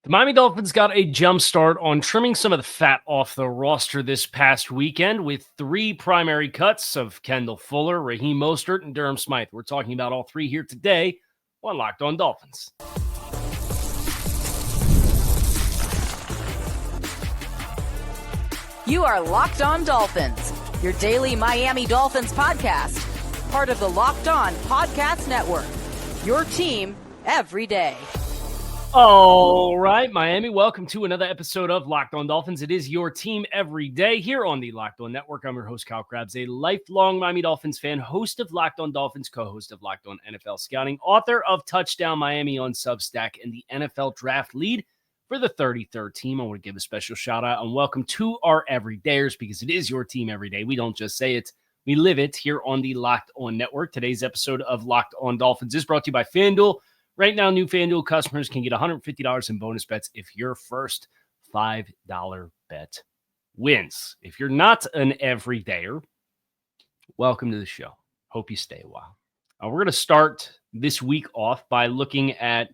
The Miami Dolphins got a jump start on trimming some of the fat off the roster this past weekend with three primary cuts of Kendall Fuller, Raheem Mostert, and Durham Smythe. We're talking about all three here today on Locked On Dolphins. You are Locked On Dolphins, your daily Miami Dolphins podcast, part of the Locked On Podcast Network, your team every day. All right, Miami, welcome to another episode of Locked On Dolphins. It is your team every day here on the Locked On Network. I'm your host, Kyle Krabs, a lifelong Miami Dolphins fan, host of Locked On Dolphins, co-host of Locked On NFL Scouting, author of Touchdown Miami on Substack, and the NFL Draft lead for the 33rd team. I want to give a special shout out and welcome to our everydayers because it is your team every day. We don't just say it, we live it here on the Locked On Network. Today's episode of Locked On Dolphins is brought to you by FanDuel. Right now, new FanDuel customers can get $150 in bonus bets if your first $5 bet wins. If you're not an everydayer, welcome to the show. Hope you stay a while. We're going to start this week off by looking at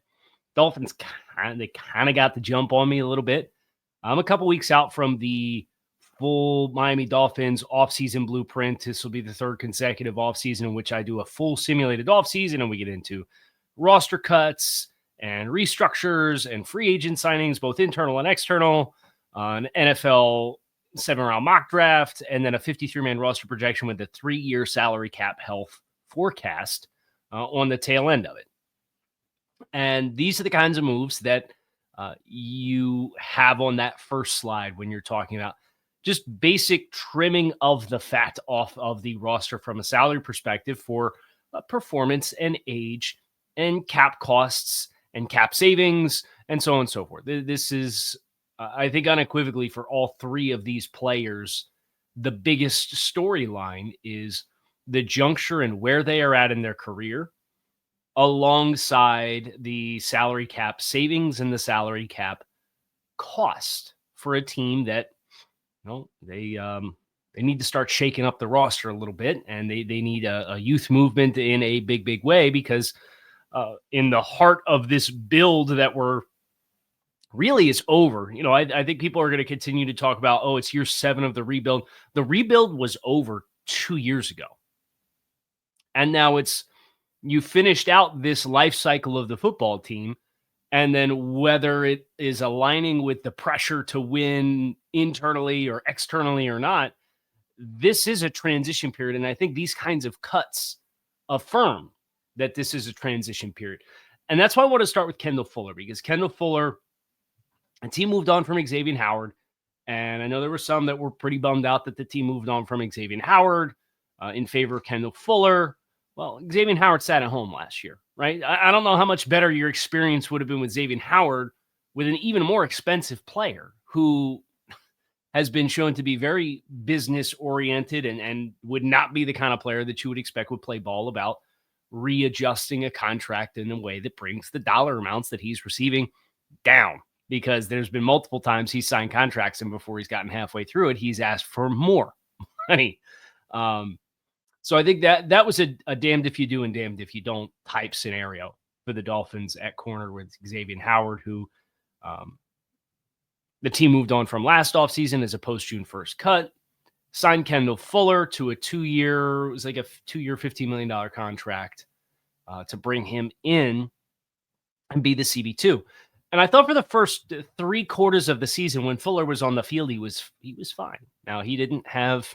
Dolphins. They kind of got the jump on me a little bit. I'm a couple weeks out from the full Miami Dolphins offseason blueprint. This will be the third consecutive offseason in which I do a full simulated offseason, and we get into roster cuts and restructures and free agent signings, both internal and external, an NFL 7-round mock draft, and then a 53-man roster projection with a 3-year salary cap health forecast on the tail end of it. And these are the kinds of moves that you have on that first slide when you're talking about just basic trimming of the fat off of the roster from a salary perspective for performance and age and cap costs and cap savings and so on and so forth. This is, I think, unequivocally for all three of these players, the biggest storyline is the juncture and where they are at in their career alongside the salary cap savings and the salary cap cost for a team that, they need to start shaking up the roster a little bit, and they need a youth movement in a big way because in the heart of this build that is over. I think people are going to continue to talk about, it's year 7 of the rebuild. The rebuild was over 2 years ago. And now you finished out this life cycle of the football team. And then whether it is aligning with the pressure to win internally or externally or not, this is a transition period. And I think these kinds of cuts affirm that this is a transition period. And that's why I want to start with Kendall Fuller, because Kendall Fuller, the team moved on from Xavier Howard. And I know there were some that were pretty bummed out that the team moved on from Xavier Howard in favor of Kendall Fuller. Well, Xavier Howard sat at home last year, right? I don't know how much better your experience would have been with Xavier Howard with an even more expensive player who has been shown to be very business-oriented and would not be the kind of player that you would expect would play ball about readjusting a contract in a way that brings the dollar amounts that he's receiving down, because there's been multiple times he's signed contracts and before he's gotten halfway through it, he's asked for more money. So I think that was a damned if you do and damned if you don't type scenario for the Dolphins at corner with Xavier Howard, who the team moved on from last offseason as a post-June 1st cut, signed Kendall Fuller to a 2-year, it was like a 2-year, $15 million contract to bring him in and be the CB2. And I thought for the first 3 quarters of the season when Fuller was on the field, he was fine. Now, he didn't have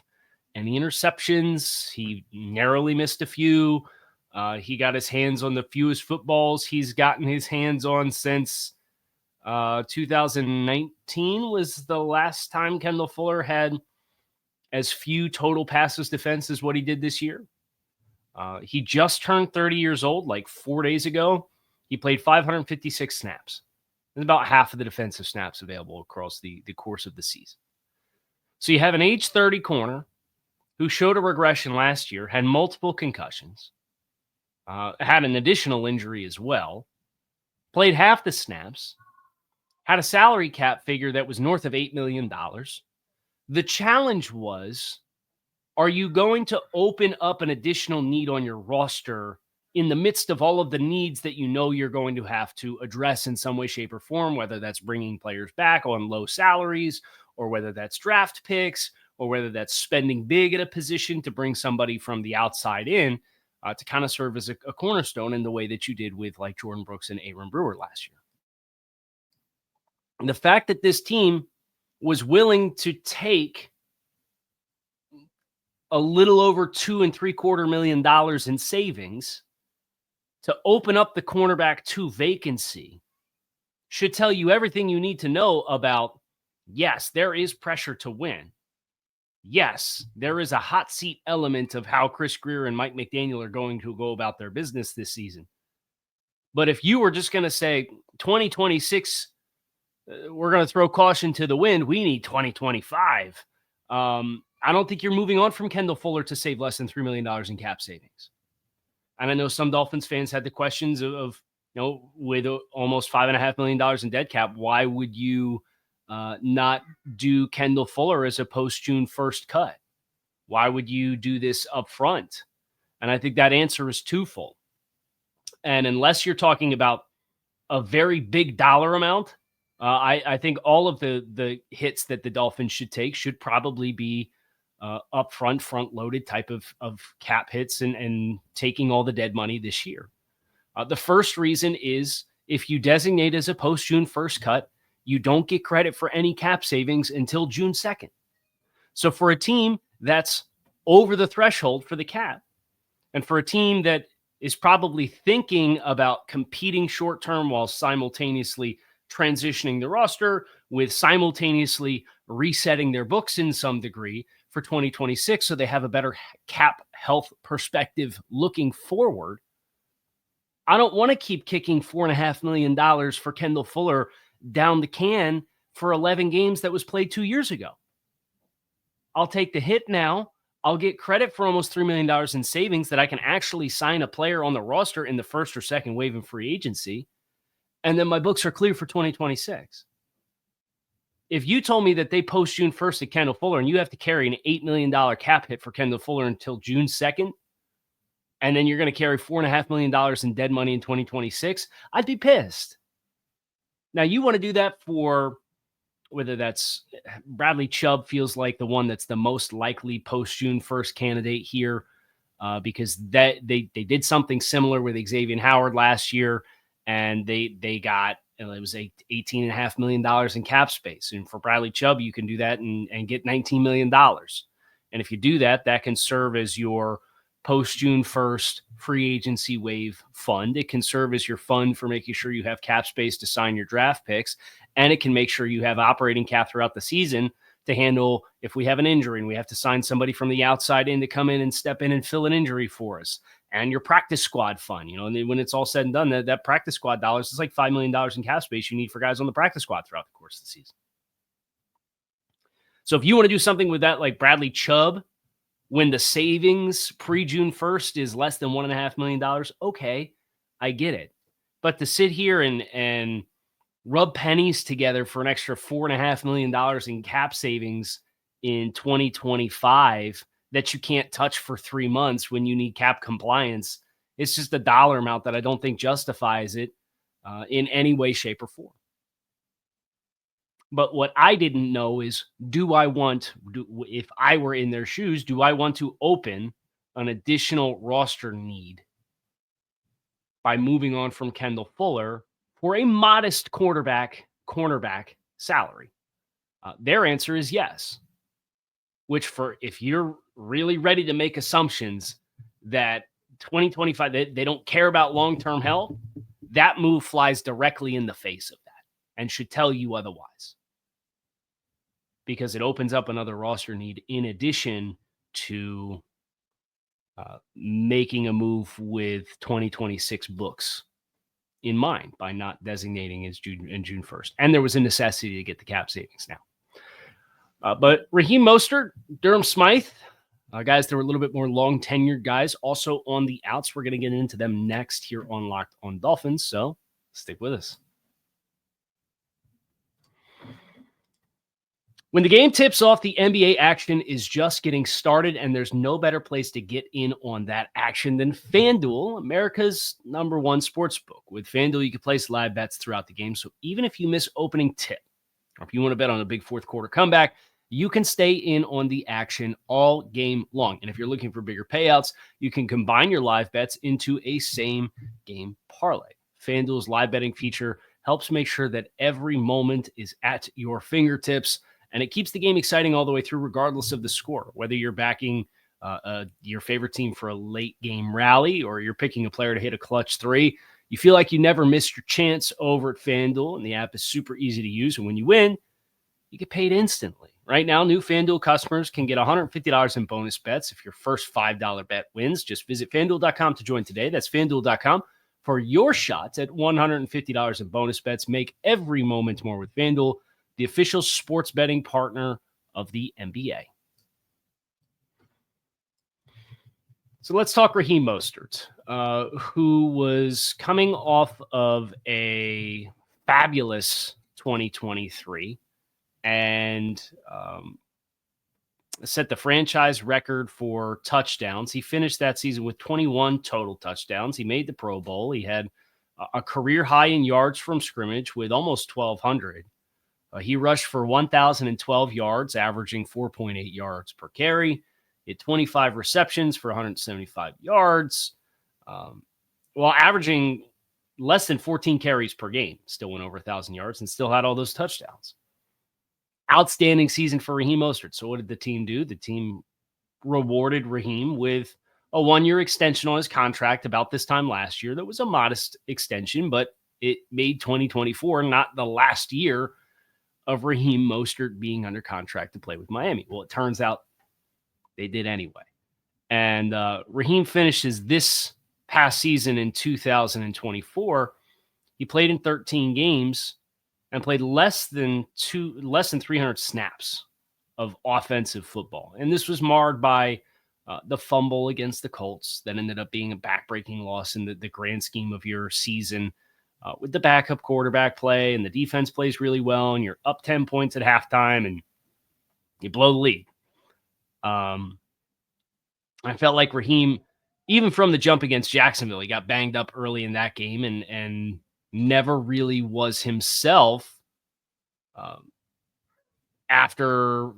any interceptions. He narrowly missed a few. He got his hands on the fewest footballs he's gotten his hands on since 2019 was the last time Kendall Fuller had as few total passes defense as what he did this year. He just turned 30 years old, like 4 days ago. He played 556 snaps. That's about half of the defensive snaps available across the course of the season. So you have an age 30 corner who showed a regression last year, had multiple concussions, had an additional injury as well, played half the snaps, had a salary cap figure that was north of $8 million. The challenge was, are you going to open up an additional need on your roster in the midst of all of the needs that you know you're going to have to address in some way, shape, or form, whether that's bringing players back on low salaries, or whether that's draft picks, or whether that's spending big at a position to bring somebody from the outside in to kind of serve as a cornerstone in the way that you did with like Jordan Brooks and Aaron Brewer last year. And the fact that this team was willing to take a little over $2.75 million in savings to open up the cornerback 2 vacancy should tell you everything you need to know about, yes, there is pressure to win. Yes, there is a hot seat element of how Chris Grier and Mike McDaniel are going to go about their business this season. But if you were just going to say 2026, we're going to throw caution to the wind, we need 2025. I don't think you're moving on from Kendall Fuller to save less than $3 million in cap savings. And I know some Dolphins fans had the questions of with almost $5.5 million in dead cap, why would you not do Kendall Fuller as a post-June 1st cut? Why would you do this up front? And I think that answer is twofold. And unless you're talking about a very big dollar amount, I think all of the hits that the Dolphins should take should probably be upfront, front-loaded type of cap hits and taking all the dead money this year. The first reason is if you designate as a post-June 1st cut, you don't get credit for any cap savings until June 2nd. So for a team that's over the threshold for the cap, and for a team that is probably thinking about competing short-term while simultaneously transitioning the roster with simultaneously resetting their books in some degree for 2026 so they have a better cap health perspective looking forward, I don't want to keep kicking $4.5 million for Kendall Fuller down the can for 11 games that was played 2 years ago. I'll take the hit now. I'll get credit for almost $3 million in savings that I can actually sign a player on the roster in the first or second wave in free agency. And then my books are clear for 2026. If you told me that they post June 1st at Kendall Fuller and you have to carry an $8 million cap hit for Kendall Fuller until June 2nd, and then you're going to carry $4.5 million in dead money in 2026, I'd be pissed. Now, you want to do that for whether that's Bradley Chubb feels like the one that's the most likely post-June 1st candidate here because they did something similar with Xavier Howard last year, and they got, it was $18.5 million in cap space. And for Bradley Chubb, you can do that and get $19 million. And if you do that, that can serve as your post-June 1st free agency wave fund. It can serve as your fund for making sure you have cap space to sign your draft picks. And it can make sure you have operating cap throughout the season to handle if we have an injury and we have to sign somebody from the outside in to come in and step in and fill an injury for us. And your practice squad fund, and when it's all said and done, that practice squad dollars is like $5 million in cap space you need for guys on the practice squad throughout the course of the season. So if you want to do something with that, like Bradley Chubb, when the savings pre-June 1st is less than $1.5 million, okay, I get it. But to sit here and rub pennies together for an extra $4.5 million in cap savings in 2025 that you can't touch for 3 months when you need cap compliance, it's just a dollar amount that I don't think justifies it in any way, shape, or form. But what I didn't know is, if I were in their shoes, do I want to open an additional roster need by moving on from Kendall Fuller for a modest cornerback salary? Their answer is yes. Which if you're really ready to make assumptions that 2025, they don't care about long-term health, that move flies directly in the face of that and should tell you otherwise. Because it opens up another roster need in addition to making a move with 2026 books in mind by not designating as June 1st. And there was a necessity to get the cap savings now. But Raheem Mostert, Durham Smythe, guys that were a little bit more long-tenured guys, also on the outs. We're going to get into them next here on Locked on Dolphins, so stick with us. When the game tips off, the NBA action is just getting started, and there's no better place to get in on that action than FanDuel, America's #1 sportsbook. With FanDuel, you can place live bets throughout the game, so even if you miss opening tip, or if you want to bet on a big fourth quarter comeback, you can stay in on the action all game long. And if you're looking for bigger payouts, you can combine your live bets into a same game parlay. FanDuel's live betting feature helps make sure that every moment is at your fingertips, and it keeps the game exciting all the way through, regardless of the score. Whether you're backing your favorite team for a late game rally or you're picking a player to hit a clutch three, you feel like you never missed your chance over at FanDuel, and the app is super easy to use. And when you win, you get paid instantly. Right now, new FanDuel customers can get $150 in bonus bets if your first $5 bet wins. Just visit FanDuel.com to join today. That's FanDuel.com for your shots at $150 in bonus bets. Make every moment more with FanDuel, the official sports betting partner of the NBA. So let's talk Raheem Mostert, who was coming off of a fabulous 2023 and set the franchise record for touchdowns. He finished that season with 21 total touchdowns. He made the Pro Bowl. He had a career high in yards from scrimmage with almost 1,200. He rushed for 1,012 yards, averaging 4.8 yards per carry. He had 25 receptions for 175 yards, while averaging less than 14 carries per game. Still went over 1,000 yards and still had all those touchdowns. Outstanding season for Raheem Mostert. So what did the team do? The team rewarded Raheem with a 1-year extension on his contract about this time last year. That was a modest extension, but it made 2024 not the last year of Raheem Mostert being under contract to play with Miami. Well, it turns out they did anyway. And Raheem finishes this past season in 2024. He played in 13 games and played less than 300 snaps of offensive football. And this was marred by the fumble against the Colts that ended up being a backbreaking loss in the grand scheme of your season. With the backup quarterback play, and the defense plays really well, and you're up 10 points at halftime and you blow the lead. I felt like Raheem, even from the jump against Jacksonville, he got banged up early in that game and never really was himself. After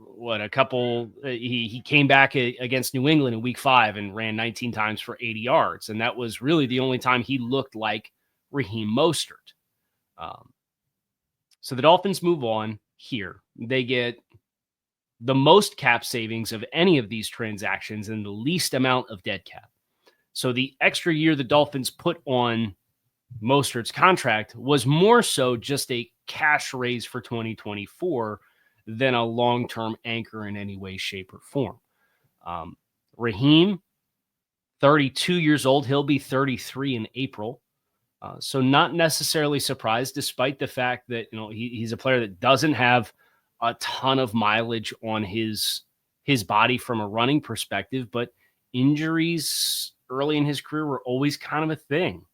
he came back against New England in week 5 and ran 19 times for 80 yards. And that was really the only time he looked like Raheem Mostert. So the Dolphins move on here. They get the most cap savings of any of these transactions and the least amount of dead cap. So the extra year the Dolphins put on Mostert's contract was more so just a cash raise for 2024 than a long-term anchor in any way, shape, or form. Raheem, 32 years old. He'll be 33 in April. So not necessarily surprised, despite the fact that he's a player that doesn't have a ton of mileage on his body from a running perspective, but injuries early in his career were always kind of a thing.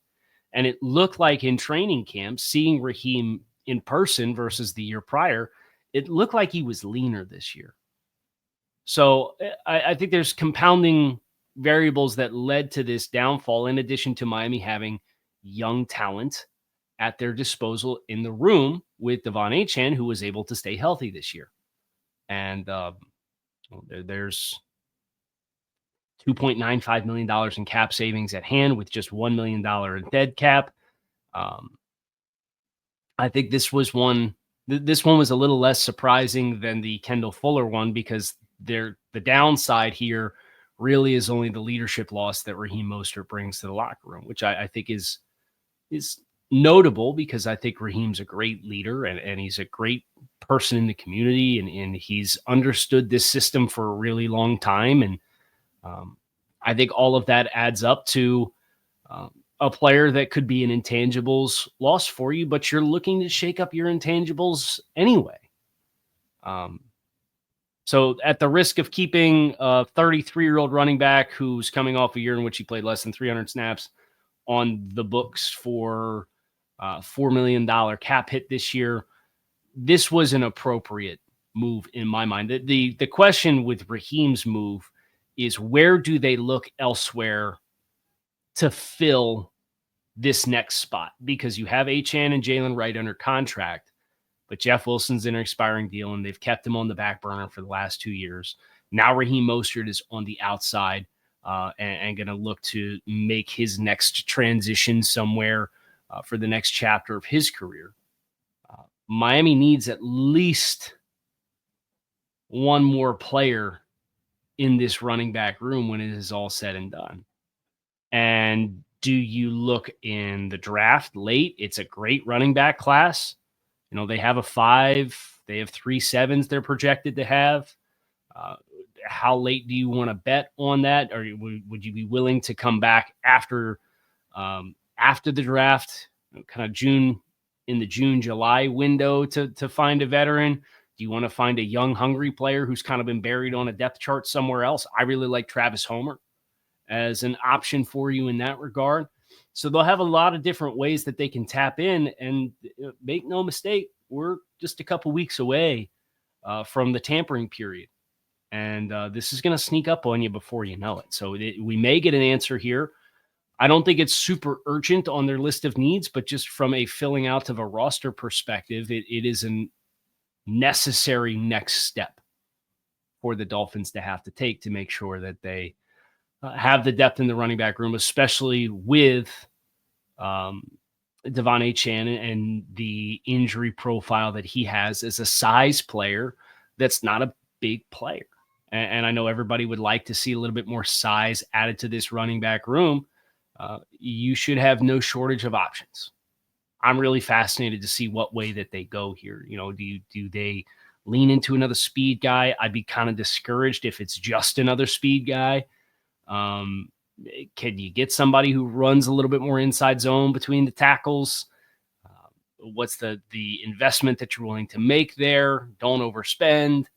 And it looked like in training camp, seeing Raheem in person versus the year prior, it looked like he was leaner this year. So I think there's compounding variables that led to this downfall, in addition to Miami having young talent at their disposal in the room with Devon Achane, who was able to stay healthy this year. And there's $2.95 million in cap savings at hand with just $1 million in dead cap. I think this one was a little less surprising than the Kendall Fuller one, because the downside here really is only the leadership loss that Raheem Mostert brings to the locker room, which I think is notable, because I think Raheem's a great leader and he's a great person in the community, and he's understood this system for a really long time. And I think all of that adds up to a player that could be an intangibles loss for you, but you're looking to shake up your intangibles anyway. So at the risk of keeping a 33-year-old running back who's coming off a year in which he played less than 300 snaps on the books for $4 million cap hit this year, this was an appropriate move in my mind. The question with Raheem's move is, where do they look elsewhere to fill this next spot? Because you have Achane and Jalen Wright under contract, but Jeff Wilson's in an expiring deal, and they've kept him on the back burner for the last 2 years. Now Raheem Mostert is on the outside and going to look to make his next transition somewhere for the next chapter of his career. Miami needs at least one more player in this running back room when it is all said and done. And do you look in the draft late? It's a great running back class. You know, they have a 5, they have 3 7s they're projected to have. How late do you want to bet on that? Or would you be willing to come back after the draft, kind of June, in the June-July window to find a veteran? Do you want to find a young, hungry player who's kind of been buried on a depth chart somewhere else? I really like Travis Homer as an option for you in that regard. So they'll have a lot of different ways that they can tap in, and make no mistake, we're just a couple weeks away from the tampering period. And this is going to sneak up on you before you know it. So we may get an answer here. I don't think it's super urgent on their list of needs, but just from a filling out of a roster perspective, it is a necessary next step for the Dolphins to have to take to make sure that they have the depth in the running back room, especially with Devon Achane and the injury profile that he has as a size player that's not a big player. And I know everybody would like to see a little bit more size added to this running back room. You should have no shortage of options. I'm really fascinated to see what way that they go here. You know, do they lean into another speed guy? I'd be kind of discouraged if it's just another speed guy. Can you get somebody who runs a little bit more inside zone between the tackles? What's the investment that you're willing to make there? Don't overspend,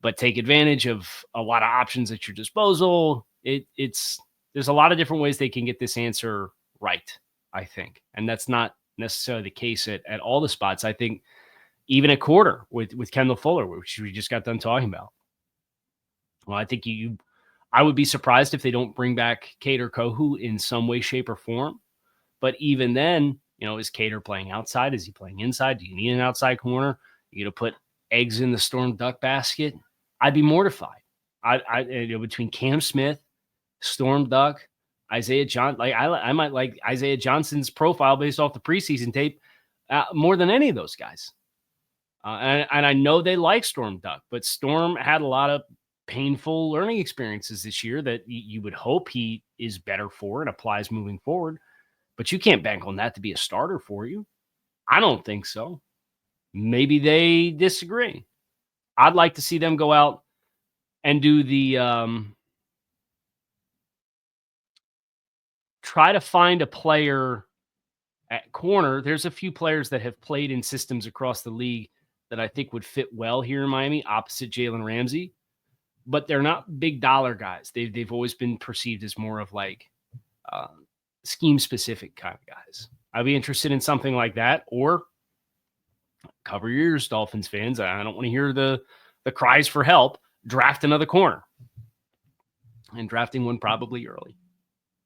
but take advantage of a lot of options at your disposal. There's a lot of different ways they can get this answer right, I think. And that's not necessarily the case at all the spots. I think even at quarter with Kendall Fuller, which we just got done talking about. Well, I think I would be surprised if they don't bring back Kader Kohu in some way, shape, or form. But even then, you know, is Kader playing outside? Is he playing inside? Do you need an outside corner? You to put eggs in the Storm Duck basket? I'd be mortified. Between Cam Smith, Storm Duck, Isaiah John, I might like Isaiah Johnson's profile based off the preseason tape more than any of those guys. And I know they like Storm Duck, but Storm had a lot of painful learning experiences this year that you would hope he is better for and applies moving forward. But you can't bank on that to be a starter for you. I don't think so. Maybe they disagree. I'd like to see them go out and do the try to find a player at corner. There's a few players that have played in systems across the league that I think would fit well here in Miami, opposite Jalen Ramsey. But they're not big dollar guys. They've always been perceived as more of like scheme specific kind of guys. I'd be interested in something like that, or cover your ears, Dolphins fans. I don't want to hear the cries for help. Draft another corner, and drafting one probably early.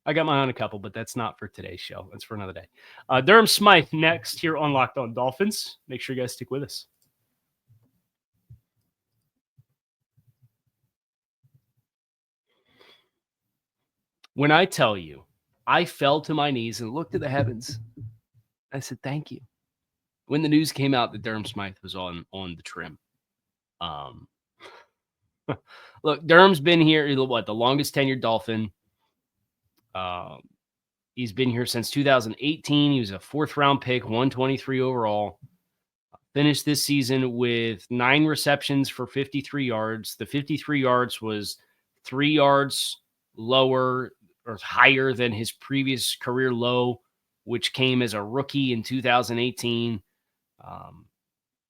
I got my own a couple, but that's not for today's show. That's for another day. Durham Smythe next here on Locked On Dolphins. Make sure you guys stick with us. When I tell you, I fell to my knees and looked to the heavens. I said, thank you. When the news came out that Durham Smythe was on the trim. Look, Durham's been here, the longest tenured Dolphin. He's been here since 2018. He was a 4th-round pick, 123 overall. Finished this season with 9 receptions for 53 yards. The 53 yards was 3 yards lower or higher than his previous career low, which came as a rookie in 2018.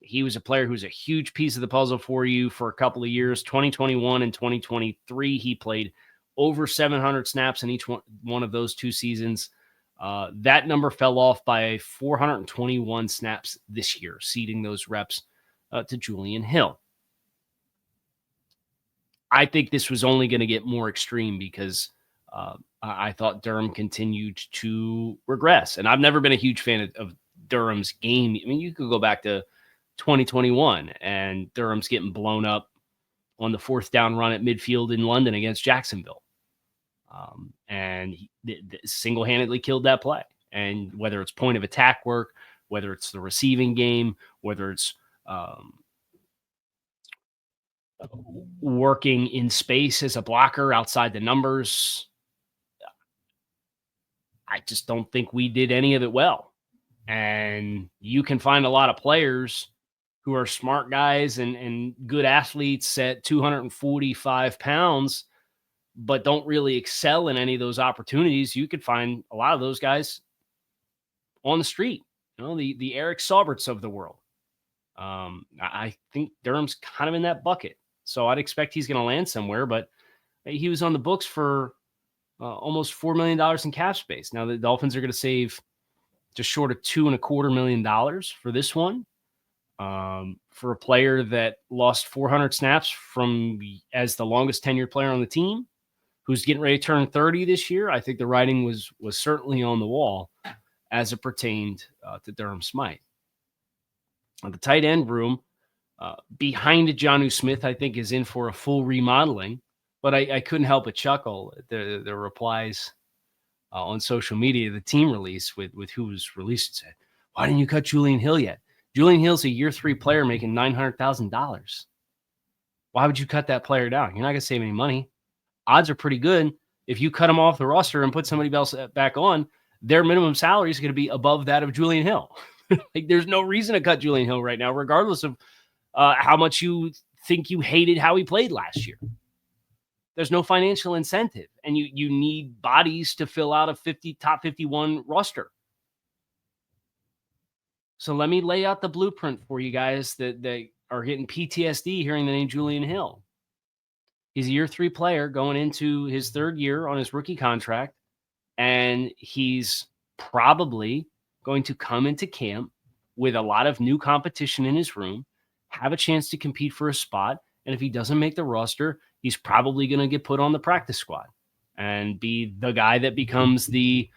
He was a player who's a huge piece of the puzzle for you for a couple of years. 2021 and 2023, he played over 700 snaps in each one of those 2 seasons. That number fell off by 421 snaps this year, ceding those reps to Julian Hill. I think this was only going to get more extreme because I thought Durham continued to regress. And I've never been a huge fan of Durham's game. I mean, you could go back to 2021 and Durham's getting blown up on the fourth down run at midfield in London against Jacksonville. And he single-handedly killed that play. And whether it's point of attack work, whether it's the receiving game, whether it's working in space as a blocker outside the numbers, I just don't think we did any of it well. And you can find a lot of players who are smart guys and good athletes at 245 pounds, but don't really excel in any of those opportunities. You could find a lot of those guys on the street, the Eric Sauberts of the world. I think Durham's kind of in that bucket. So I'd expect he's going to land somewhere, but he was on the books for almost $4 million in cap space. Now the Dolphins are going to save just short of $2.25 million for this one. For a player that lost 400 snaps as the longest tenured player on the team, who's getting ready to turn 30 this year, I think the writing was certainly on the wall as it pertained to Durham Smythe. The tight end room behind Jonnu Smith, I think, is in for a full remodeling, but I couldn't help but chuckle at the replies on social media, the team release with who was released said, "Why didn't you cut Julian Hill yet? Julian Hill's a year 3 player making $900,000. Why would you cut that player down? You're not going to save any money. Odds are pretty good. If you cut him off the roster and put somebody else back on, their minimum salary is going to be above that of Julian Hill." Like, there's no reason to cut Julian Hill right now, regardless of how much you think you hated how he played last year. There's no financial incentive, and you need bodies to fill out a top 51 roster. So let me lay out the blueprint for you guys that are getting PTSD hearing the name Julian Hill. He's a year 3 player going into his 3rd year on his rookie contract, and he's probably going to come into camp with a lot of new competition in his room, have a chance to compete for a spot, and if he doesn't make the roster, he's probably going to get put on the practice squad and be the guy that becomes the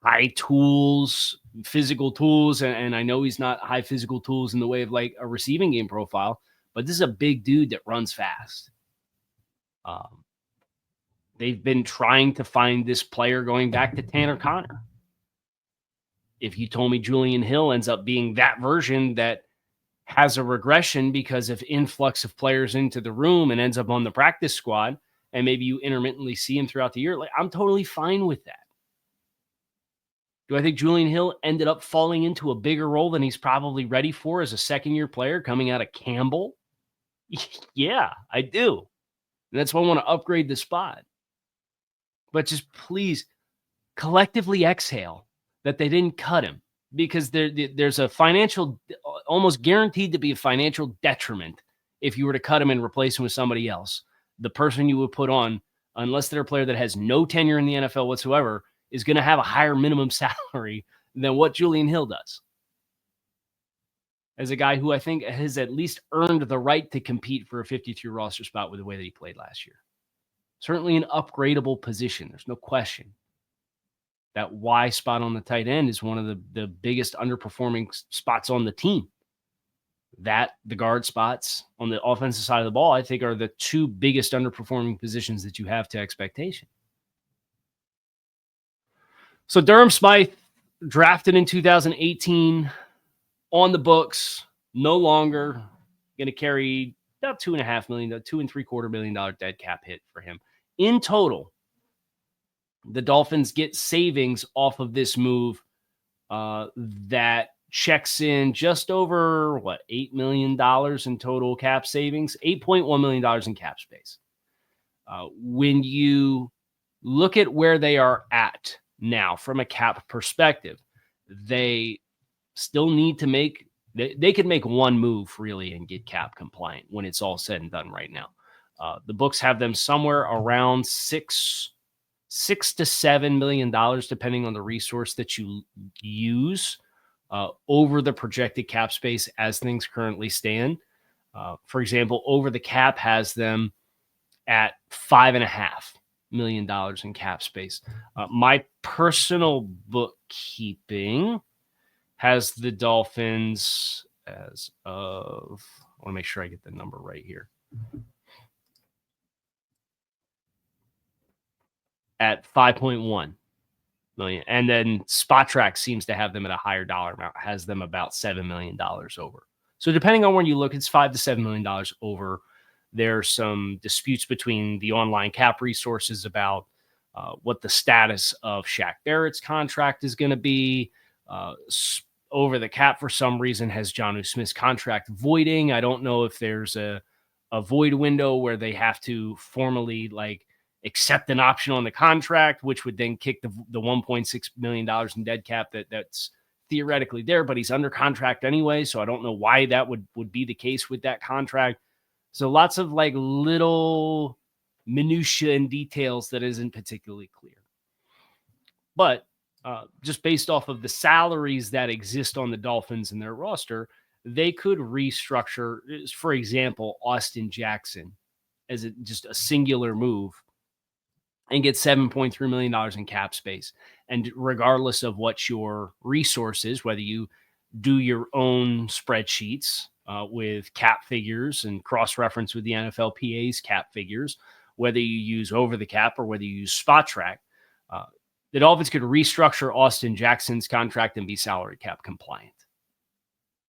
high tools, physical tools. And I know he's not high physical tools in the way of like a receiving game profile, but this is a big dude that runs fast. They've been trying to find this player going back to Tanner Connor. If you told me Julian Hill ends up being that version that has a regression because of influx of players into the room and ends up on the practice squad, and maybe you intermittently see him throughout the year, like, I'm totally fine with that. Do I think Julian Hill ended up falling into a bigger role than he's probably ready for as a second-year player coming out of Campbell? Yeah, I do. And that's why I want to upgrade the spot. But just please collectively exhale that they didn't cut him, because there's a financial, almost guaranteed to be a financial detriment if you were to cut him and replace him with somebody else. The person you would put on, unless they're a player that has no tenure in the NFL whatsoever, is going to have a higher minimum salary than what Julian Hill does. As a guy who I think has at least earned the right to compete for a 53 roster spot with the way that he played last year. Certainly an upgradable position. There's no question. That Y spot on the tight end is one of the biggest underperforming spots on the team. That, the guard spots on the offensive side of the ball, I think are the 2 biggest underperforming positions that you have to expectation. So Durham Smythe, drafted in 2018, on the books, no longer going to carry about $2.5 million, $2.75 million dead cap hit for him. In total, the Dolphins get savings off of this move that checks in just over, $8 million in total cap savings, $8.1 million in cap space. When you look at where they are at now from a cap perspective, they still need to make, they could make one move really and get cap compliant when it's all said and done right now. The books have them somewhere around $6 to $7 million, depending on the resource that you use, over the projected cap space as things currently stand. For example, Over the Cap has them at $5.5 million in cap space. My personal bookkeeping has the Dolphins as of, I want to make sure I get the number right here, at 5.1 million. And then SpotTrack seems to have them at a higher dollar amount, has them about $7 million over. So depending on where you look, it's $5 to $7 million over. There's some disputes between the online cap resources about what the status of Shaq Barrett's contract is going to be. Over the cap, for some reason, has Jonnu Smith's contract voiding. I don't know if there's a void window where they have to formally accept an option on the contract, which would then kick the $1.6 million in dead cap that's theoretically there, but he's under contract anyway. So I don't know why that would be the case with that contract. So lots of little minutia and details that isn't particularly clear. But just based off of the salaries that exist on the Dolphins and their roster, they could restructure, for example, Austin Jackson as just a singular move and get $7.3 million in cap space. And regardless of what your resource is, whether you do your own spreadsheets with cap figures and cross-reference with the NFLPA's cap figures, whether you use over the cap or whether you use SpotTrack, the Dolphins could restructure Austin Jackson's contract and be salary cap compliant.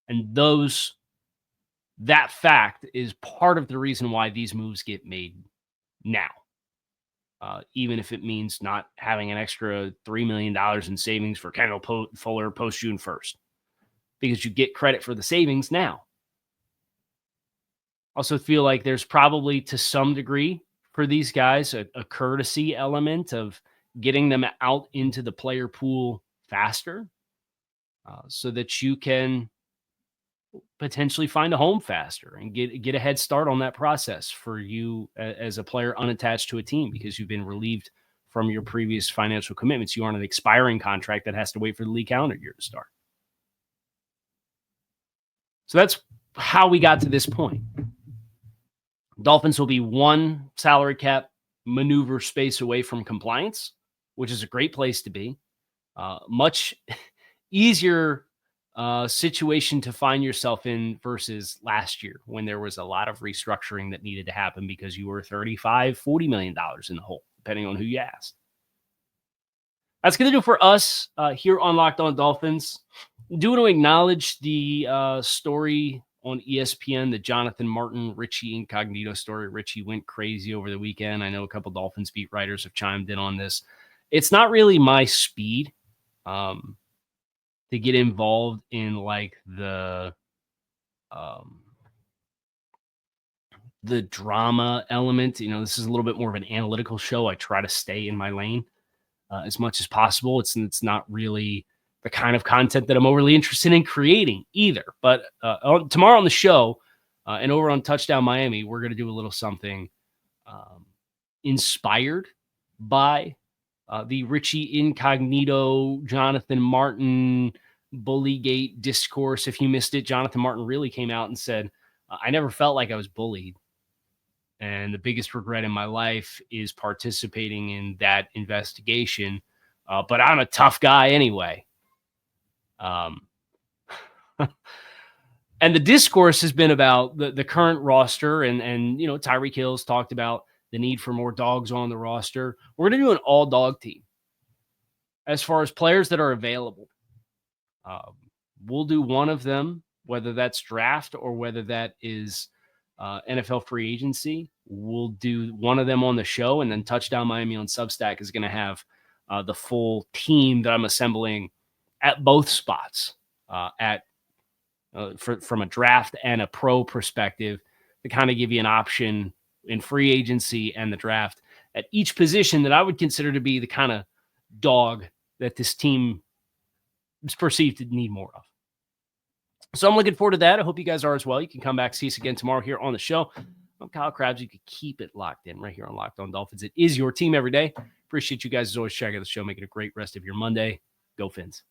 And that fact is part of the reason why these moves get made now. Even if it means not having an extra $3 million in savings for Kendall Fuller post June 1st, because you get credit for the savings now. Also feel like there's probably, to some degree, for these guys, a courtesy element of getting them out into the player pool faster so that you can potentially find a home faster and get a head start on that process for you as a player unattached to a team, because you've been relieved from your previous financial commitments. You aren't an expiring contract that has to wait for the league calendar year to start. So that's how we got to this point. Dolphins will be one salary cap maneuver space away from compliance, which is a great place to be. Much easier situation to find yourself in versus last year, when there was a lot of restructuring that needed to happen because you were $35-40 million in the hole, depending on who you asked. That's going to do for us here on Locked On Dolphins. Do want to acknowledge the story on ESPN, the Jonathan Martin, Richie Incognito story. Richie went crazy over the weekend. I know a couple Dolphins beat writers have chimed in on this. It's not really my speed to get involved in the drama element. This is a little bit more of an analytical show. I try to stay in my lane as much as possible. It's not really the kind of content that I'm overly interested in creating either. But tomorrow on the show and over on Touchdown Miami, we're going to do a little something inspired by the Richie Incognito, Jonathan Martin, Bullygate discourse. If you missed it, Jonathan Martin really came out and said, I never felt like I was bullied. And the biggest regret in my life is participating in that investigation. But I'm a tough guy anyway. And the discourse has been about the current roster, and Tyreek Hill's talked about the need for more dogs on the roster. We're going to do an all-dog team as far as players that are available. We'll do one of them, whether that's draft or whether that is NFL free agency. We'll do one of them on the show, and then Touchdown Miami on Substack is going to have the full team that I'm assembling at both spots from a draft and a pro perspective, to kind of give you an option in free agency and the draft at each position that I would consider to be the kind of dog that this team is perceived to need more of. So I'm looking forward to that. I hope you guys are as well. You can come back, see us again tomorrow here on the show. I'm Kyle Krabs. You can keep it locked in right here on Locked On Dolphins. It is your team every day. Appreciate you guys as always checking out the show. Make it a great rest of your Monday. Go Fins.